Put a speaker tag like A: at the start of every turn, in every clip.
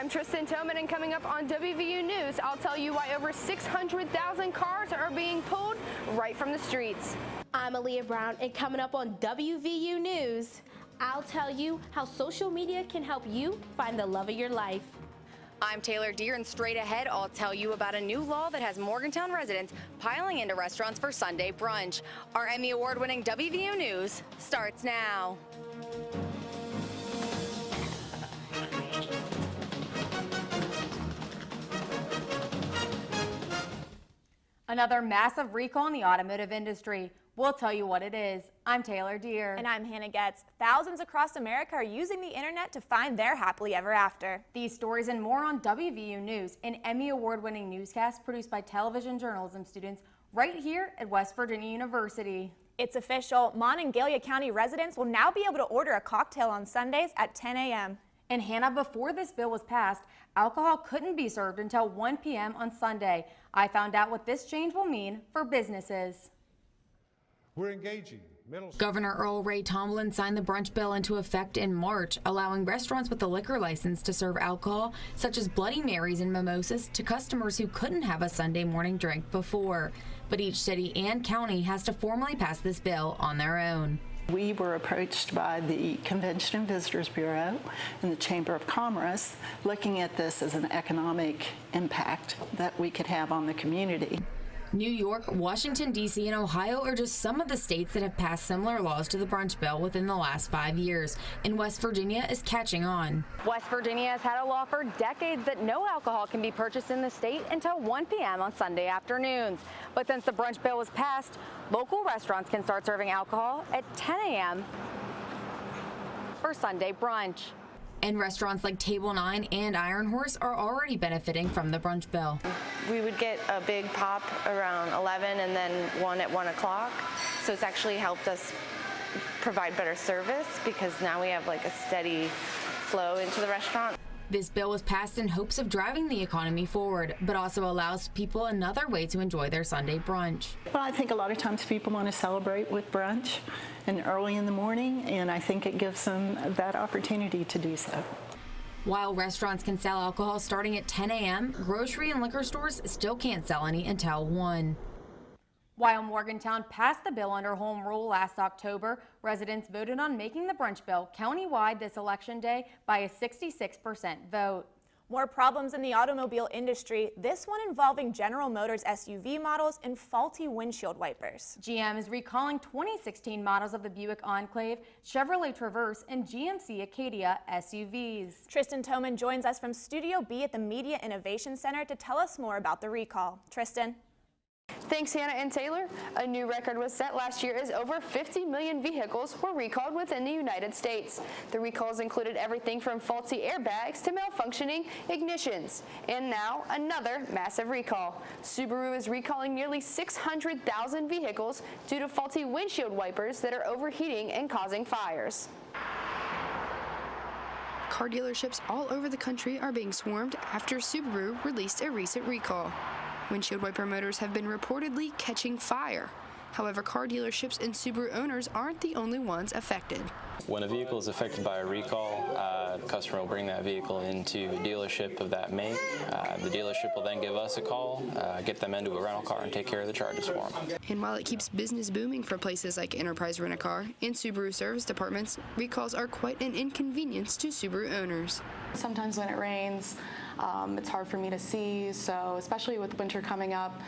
A: I'm Tristan Toman, and coming up on WVU News, I'll tell you why over 600,000 cars are being pulled right from the streets.
B: I'm Aaliyah Brown, and coming up on WVU News, I'll tell you how social media can help you find the love of your life.
C: I'm Taylor Deere, and straight ahead, I'll tell you about a new law that has Morgantown residents piling into restaurants for Sunday brunch. Our Emmy Award-winning WVU News starts now. Another massive recall in the automotive industry. We'll tell you what it is. I'm Taylor Deere.
D: And I'm Hannah Getz. Thousands across America are using the internet to find their happily ever after.
C: These stories and more on WVU News, an Emmy Award-winning newscast produced by television journalism students right here at West Virginia University.
D: It's official. Monongalia County residents will now be able to order a cocktail on Sundays at 10 a.m.
C: And Hannah, before this bill was passed, alcohol couldn't be served until 1 p.m. on Sunday. I found out what this change will mean for businesses.
E: We're engaging.
C: Governor Earl Ray Tomblin signed the brunch bill into effect in March, allowing restaurants with a liquor license to serve alcohol, such as Bloody Marys and mimosas, to customers who couldn't have a Sunday morning drink before. But each city and county has to formally pass this bill on their own.
F: We were approached by the Convention and Visitors Bureau and the Chamber of Commerce looking at this as an economic impact that we could have on the community.
C: New York, Washington, D.C., and Ohio are just some of the states that have passed similar laws to the brunch bill within the last 5 years, and West Virginia is catching on. West Virginia has had a law for decades that no alcohol can be purchased in the state until 1 p.m. on Sunday afternoons. But since the brunch bill was passed, local restaurants can start serving alcohol at 10 a.m. for Sunday brunch. And restaurants like Table 9 and Iron Horse are already benefiting from the brunch bill.
G: We would get a big pop around 11 and then one at 1 o'clock. So it's actually helped us provide better service because now we have like a steady flow into the restaurant.
C: This bill was passed in hopes of driving the economy forward, but also allows people another way to enjoy their Sunday brunch.
F: Well, I think a lot of times people want to celebrate with brunch and early in the morning, and I think it gives them that opportunity to do so.
C: While restaurants can sell alcohol starting at 10 a.m., grocery and liquor stores still can't sell any until 1. While Morgantown passed the bill under home rule last October, residents voted on making the brunch bill countywide this election day by a 66% vote.
D: More problems in the automobile industry, this one involving General Motors SUV models and faulty windshield wipers.
C: GM is recalling 2016 models of the Buick Enclave, Chevrolet Traverse, and GMC Acadia SUVs.
D: Tristan Toman joins us from Studio B at the Media Innovation Center to tell us more about the recall. Tristan.
A: Thanks, Hannah and Taylor. A new record was set last year as over 50 million vehicles were recalled within the United States. The recalls included everything from faulty airbags to malfunctioning ignitions. And now, another massive recall. Subaru is recalling nearly 600,000 vehicles due to faulty windshield wipers that are overheating and causing fires.
H: Car dealerships all over the country are being swarmed after Subaru released a recent recall. Windshield wiper motors have been reportedly catching fire. However, car dealerships and Subaru owners aren't the only ones affected.
I: When a vehicle is affected by a recall, the customer will bring that vehicle into a dealership of that make. The dealership will then give us a call, get them into a rental car, and take care of the charges for them.
H: And while it keeps business booming for places like Enterprise Rent-A-Car and Subaru service departments, recalls are quite an inconvenience to Subaru owners.
J: Sometimes when it rains, it's hard for me to see, so especially with winter coming up,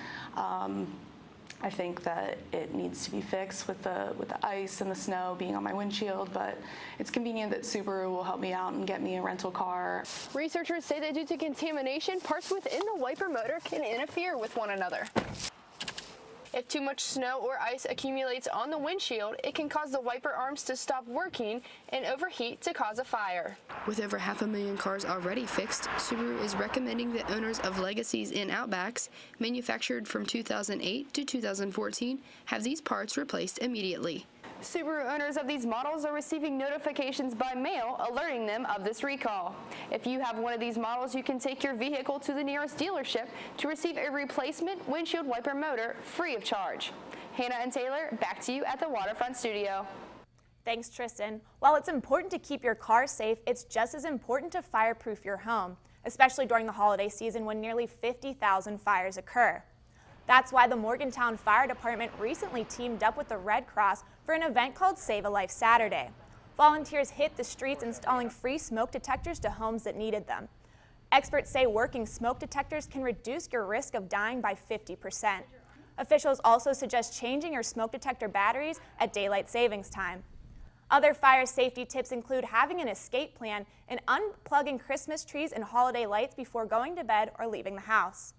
J: I think that it needs to be fixed with the ice and the snow being on my windshield, but it's convenient that Subaru will help me out and get me a rental car.
A: Researchers say that due to contamination, parts within the wiper motor can interfere with one another. If too much snow or ice accumulates on the windshield, it can cause the wiper arms to stop working and overheat to cause a fire.
H: With over 500,000 cars already fixed, Subaru is recommending that owners of Legacies and Outbacks, manufactured from 2008 to 2014, have these parts replaced immediately.
A: Subaru owners of these models are receiving notifications by mail alerting them of this recall. If you have one of these models, you can take your vehicle to the nearest dealership to receive a replacement windshield wiper motor free of charge. Hannah and Taylor, back to you at the Waterfront Studio.
D: Thanks, Tristan. While it's important to keep your car safe, it's just as important to fireproof your home. especially during the holiday season when nearly 50,000 fires occur. That's why the Morgantown Fire Department recently teamed up with the Red Cross for an event called Save a Life Saturday. Volunteers hit the streets installing free smoke detectors to homes that needed them. Experts say working smoke detectors can reduce your risk of dying by 50%. Officials also suggest changing your smoke detector batteries at daylight savings time. Other fire safety tips include having an escape plan and unplugging Christmas trees and holiday lights before going to bed or leaving the house.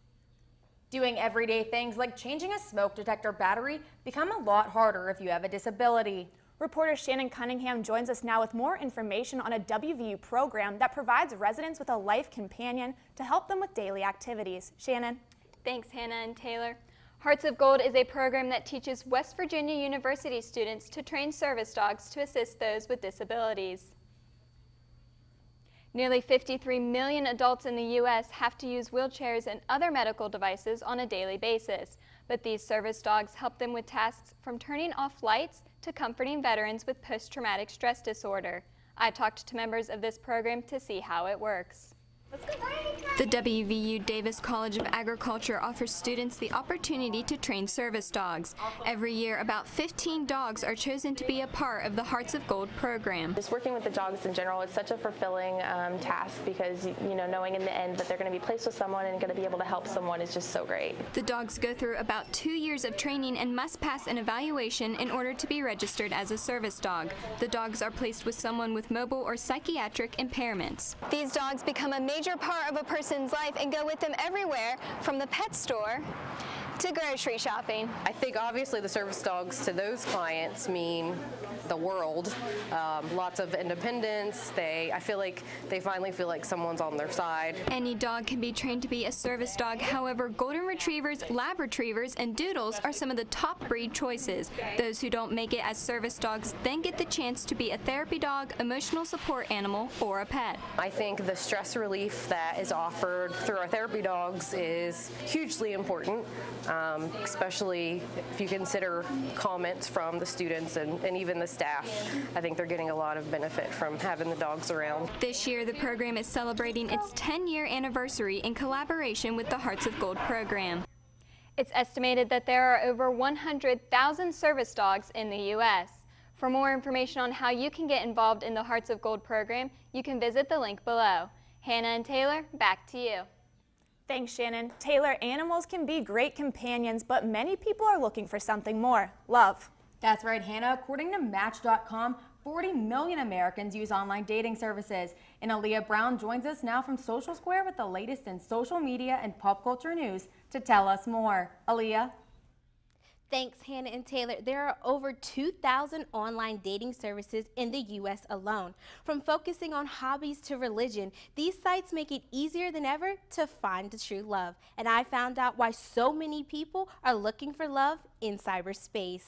C: Doing everyday things like changing a smoke detector battery become a lot harder if you have a disability.
D: Reporter Shannon Cunningham joins us now with more information on a WVU program that provides residents with a life companion to help them with daily activities. Shannon.
K: Thanks, Hannah and Taylor. Hearts of Gold is a program that teaches West Virginia University students to train service dogs to assist those with disabilities. Nearly 53 million adults in the U.S. have to use wheelchairs and other medical devices on a daily basis, but these service dogs help them with tasks from turning off lights to comforting veterans with post-traumatic stress disorder. I talked to members of this program to see how it works.
L: The WVU Davis College of Agriculture offers students the opportunity to train service dogs. Every year, about 15 dogs are chosen to be a part of the Hearts of Gold program.
G: Just working with the dogs in general, it's such a fulfilling task because, you know, knowing in the end that they're going to be placed with someone and going to be able to help someone is just so great.
L: The dogs go through about 2 years of training and must pass an evaluation in order to be registered as a service dog. The dogs are placed with someone with mobile or psychiatric impairments.
K: These dogs become a major part of a person's life and go with them everywhere from the pet store to grocery shopping.
M: I think obviously the service dogs to those clients mean the world. Lots of independence. I feel like they finally feel like someone's on their side.
L: Any dog can be trained to be a service dog. However, golden retrievers, lab retrievers, and doodles are some of the top breed choices. Those who don't make it as service dogs then get the chance to be a therapy dog, emotional support animal, or a pet.
M: I think the stress relief that is offered through our therapy dogs is hugely important, especially if you consider comments from the students and even the staff. I think they're getting a lot of benefit from having the dogs around.
L: This year, the program is celebrating its 10-year anniversary in collaboration with the Hearts of Gold program.
K: It's estimated that there are over 100,000 service dogs in the U.S. For more information on how you can get involved in the Hearts of Gold program, you can visit the link below. Hannah and Taylor, back to you.
D: Thanks, Shannon. Taylor, animals can be great companions, but many people are looking for something more: love.
C: That's right, Hannah. According to Match.com, 40 million Americans use online dating services. And Aaliyah Brown joins us now from Social Square with the latest in social media and pop culture news to tell us more. Aaliyah?
B: Thanks, Hannah and Taylor. There are over 2,000 online dating services in the U.S. alone. From focusing on hobbies to religion, these sites make it easier than ever to find the true love. And I found out why so many people are looking for love in cyberspace.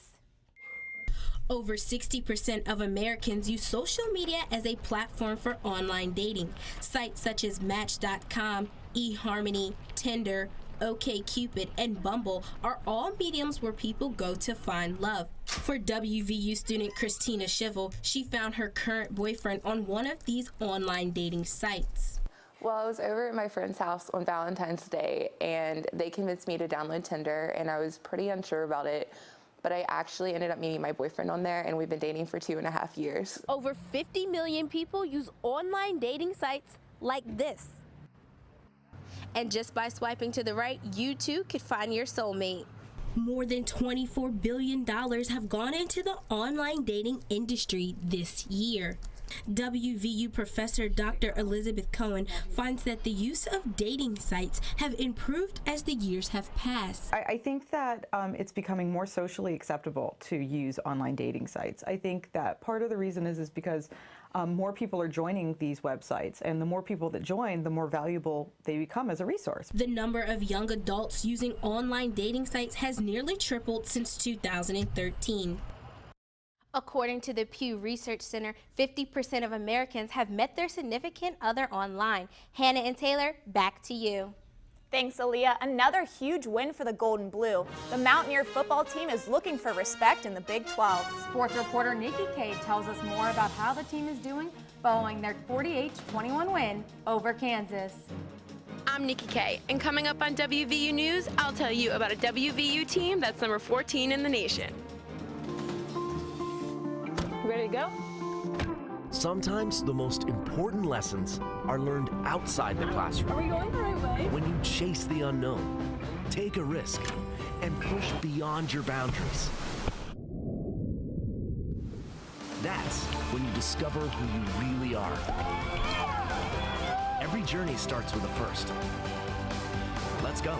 N: Over 60% of Americans use social media as a platform for online dating. Sites such as Match.com, eHarmony, Tinder, OkCupid, and Bumble are all mediums where people go to find love. For WVU student Christina Schivel, she found her current boyfriend on one of these online dating sites.
O: Well, I was over at my friend's house on Valentine's Day, and they convinced me to download Tinder, and I was pretty unsure about it. But I actually ended up meeting my boyfriend on there, and we've been dating for 2.5 years.
B: Over 50 million people use online dating sites like this. And just by swiping to the right, you too could find your soulmate.
N: More than $24 billion have gone into the online dating industry this year. WVU professor Dr. Elizabeth Cohen finds that the use of dating sites have improved as the years have passed.
P: I think that it's becoming more socially acceptable to use online dating sites. I think that part of the reason is because more people are joining these websites, and the more people that join, the more valuable they become as a resource.
N: The number of young adults using online dating sites has nearly tripled since 2013.
B: According to the Pew Research Center, 50% of Americans have met their significant other online. Hannah and Taylor, back to you.
D: Thanks, Aaliyah. Another huge win for the Gold and Blue. The Mountaineer football team is looking for respect in the Big 12.
Q: Sports reporter Nikki K tells us more about how the team is doing following their 48-21 win over Kansas.
R: I'm Nikki K, and coming up on WVU News, I'll tell you about a WVU team that's number 14 in the nation.
S: Ready to go?
T: Sometimes the most important lessons are learned outside the classroom.
S: Are we going the right way?
T: When you chase the unknown, take a risk, and push beyond your boundaries. That's when you discover who you really are. Every journey starts with a first. Let's go.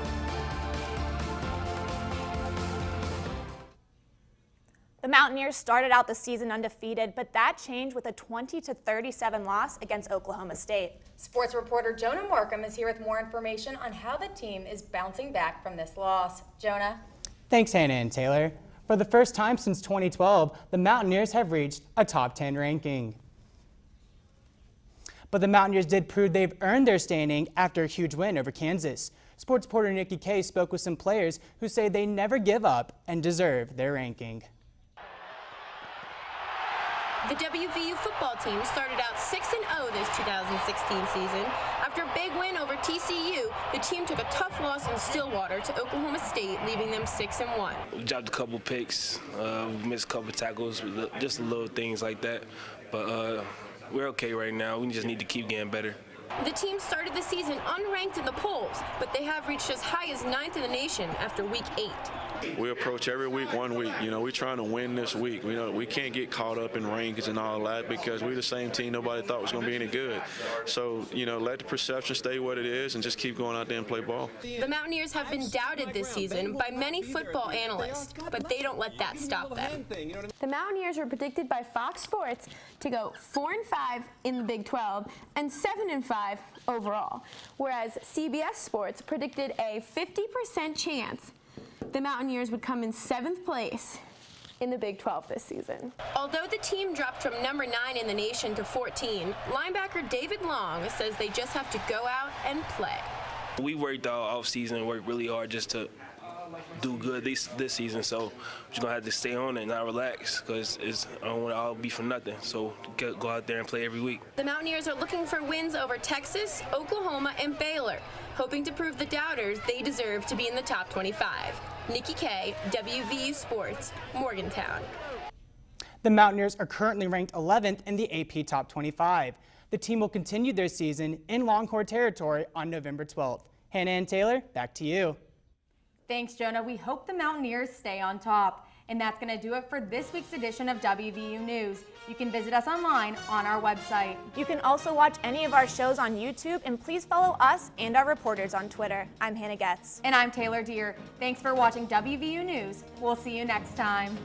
D: The Mountaineers started out the season undefeated, but that changed with a 20-37 loss against Oklahoma State.
C: Sports reporter Jonah Markham is here with more information on how the team is bouncing back from this loss. Jonah?
U: Thanks, Hannah and Taylor. For the first time since 2012, the Mountaineers have reached a top 10 ranking. But the Mountaineers did prove they've earned their standing after a huge win over Kansas. Sports reporter Nikki K spoke with some players who say they never give up and deserve their ranking.
R: The WVU football team started out 6-0 this 2016 season. After a big win over TCU, the team took a tough loss in Stillwater to Oklahoma State, leaving them 6-1.
V: We dropped a couple picks, we missed a couple tackles, just little things like that. But we're okay right now. We just need to keep getting better.
R: The team started the season unranked in the polls, but they have reached as high as 9th in the nation after week 8.
W: We approach every week 1 week. You know, we're trying to win this week. We can't get caught up in rankings and all that because we're the same team nobody thought was going to be any good. So, let the perception stay what it is and just keep going out there and play ball.
R: The Mountaineers have been doubted this season by many football analysts, but they don't let that stop them.
A: The Mountaineers were predicted by Fox Sports to go 4-5 in the Big 12 and 7-5 overall, whereas CBS Sports predicted a 50% chance the Mountaineers would come in 7th place in the Big 12 this season.
R: Although the team dropped from number 9 in the nation to 14, linebacker David Long says they just have to go out and play.
V: We worked all offseason, worked really hard just to do good this season, so we're just going to have to stay on it and not relax because I don't want it all be for nothing. So go out there and play every week.
R: The Mountaineers are looking for wins over Texas, Oklahoma, and Baylor, hoping to prove the doubters they deserve to be in the top 25. Nikki K, WVU Sports, Morgantown.
U: The Mountaineers are currently ranked 11th in the AP Top 25. The team will continue their season in Longhorn territory on November 12th. Hannah and Taylor, back to you.
Q: Thanks, Jonah. We hope the Mountaineers stay on top. And that's going to do it for this week's edition of WVU News. You can visit us online on our website.
D: You can also watch any of our shows on YouTube, and please follow us and our reporters on Twitter. I'm Hannah Getz.
Q: And I'm Taylor Deer. Thanks for watching WVU News. We'll see you next time.